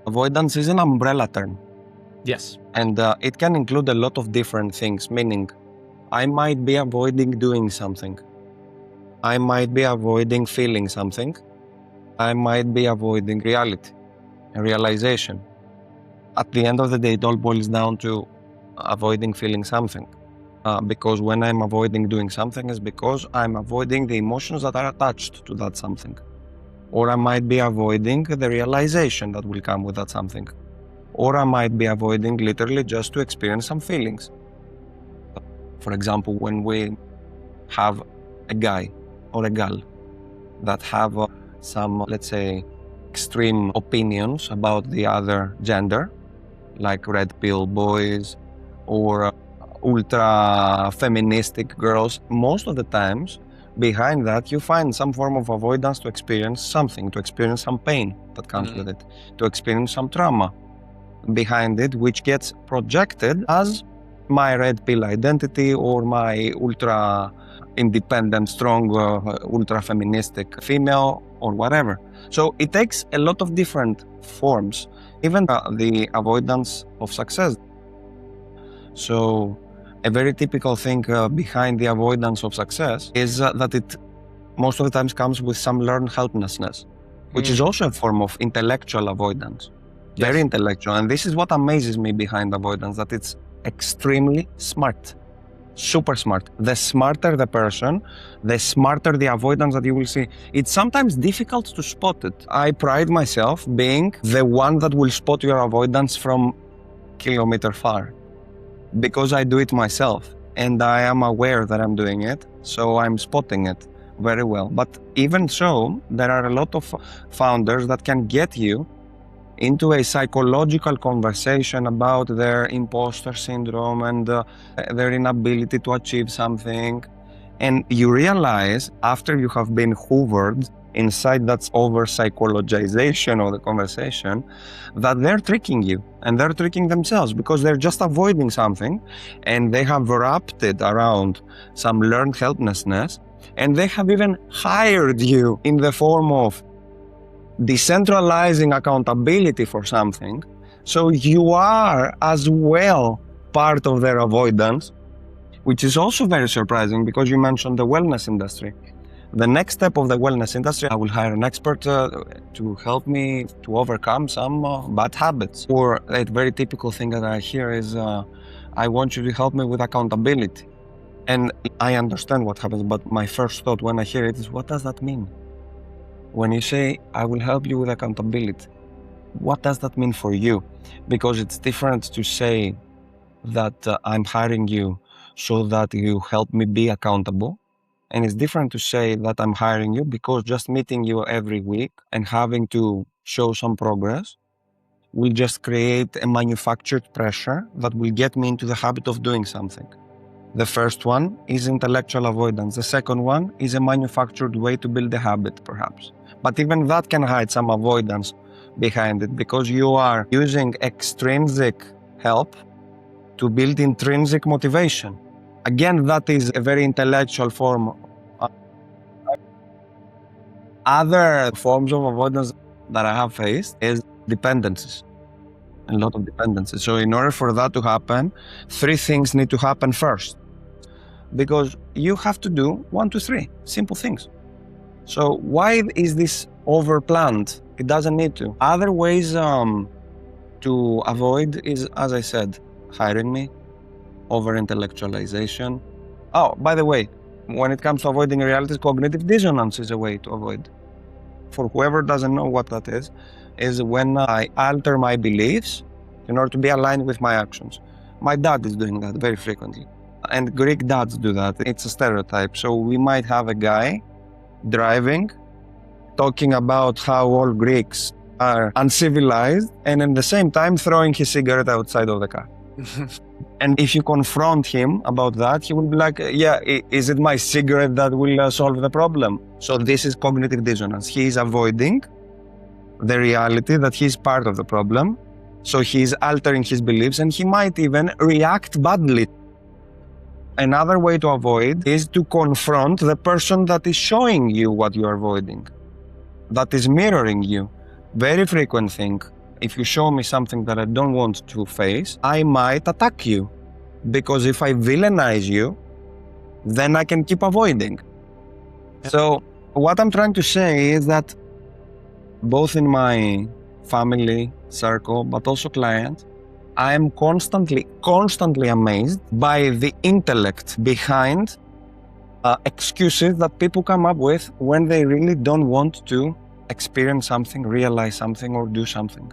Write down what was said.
Avoidance is an umbrella term. Yes. And it can include a lot of different things, meaning I might be avoiding doing something. I might be avoiding feeling something. I might be avoiding reality, realization. At the end of the day, it all boils down to avoiding feeling something. Because when I'm avoiding doing something, is because I'm avoiding the emotions that are attached to that something. Or I might be avoiding the realization that will come with that something. Or I might be avoiding literally just to experience some feelings. For example, when we have a guy or a girl that have some, let's say, extreme opinions about the other gender, like red pill boys or ultra feministic girls, most of the times behind that you find some form of avoidance to experience something, to experience some pain that comes with it, to experience some trauma behind it, which gets projected as my red pill identity or my ultra independent, strong, ultra feministic female or whatever. So it takes a lot of different forms, even the avoidance of success. So a very typical thing behind the avoidance of success is that it most of the times comes with some learned helplessness, which is also a form of intellectual avoidance. Yes. Very intellectual. And this is what amazes me behind avoidance, that it's extremely smart, super smart. The smarter the person, the smarter the avoidance that you will see. It's sometimes difficult to spot it. I pride myself being the one that will spot your avoidance from kilometer far, because I do it myself and I am aware that I'm doing it, so I'm spotting it very well. But even so, there are a lot of founders that can get you into a psychological conversation about their imposter syndrome and their inability to achieve something. And you realize after you have been hoovered inside that over-psychologization of the conversation, that they're tricking you and they're tricking themselves, because they're just avoiding something and they have wrapped it around some learned helplessness, and they have even hired you in the form of decentralizing accountability for something. So you are as well part of their avoidance, which is also very surprising because you mentioned the wellness industry. The next step of the wellness industry, I will hire an expert to help me to overcome some bad habits. Or a very typical thing that I hear is, I want you to help me with accountability. And I understand what happens, but my first thought when I hear it is, what does that mean? When you say, I will help you with accountability, what does that mean for you? Because it's different to say that I'm hiring you so that you help me be accountable. And it's different to say that I'm hiring you because just meeting you every week and having to show some progress will just create a manufactured pressure that will get me into the habit of doing something. The first one is intellectual avoidance. The second one is a manufactured way to build a habit, perhaps. But even that can hide some avoidance behind it, because you are using extrinsic help to build intrinsic motivation. Again, that is a very intellectual form. Other forms of avoidance that I have faced is dependencies. A lot of dependencies. So in order for that to happen, 3 things need to happen first. Because you have to do 1, 2, 3 simple things. So why is this over-planned? It doesn't need to. Other ways to avoid is, as I said, hiring me, over-intellectualization. Oh, by the way, when it comes to avoiding realities, cognitive dissonance is a way to avoid. For whoever doesn't know what that is when I alter my beliefs in order to be aligned with my actions. My dad is doing that very frequently. And Greek dads do that. It's a stereotype. So we might have a guy driving, talking about how all Greeks are uncivilized, and at the same time throwing his cigarette outside of the car. And if you confront him about that, he will be like, yeah, is it my cigarette that will solve the problem? So this is cognitive dissonance. He is avoiding the reality that he's part of the problem. So he's altering his beliefs and he might even react badly. Another way to avoid is to confront the person that is showing you what you are avoiding, that is mirroring you. Very frequent thing. If you show me something that I don't want to face, I might attack you. Because if I villainize you, then I can keep avoiding. So what I'm trying to say is that both in my family circle, but also clients, I am constantly amazed by the intellect behind excuses that people come up with when they really don't want to experience something, realize something, or do something.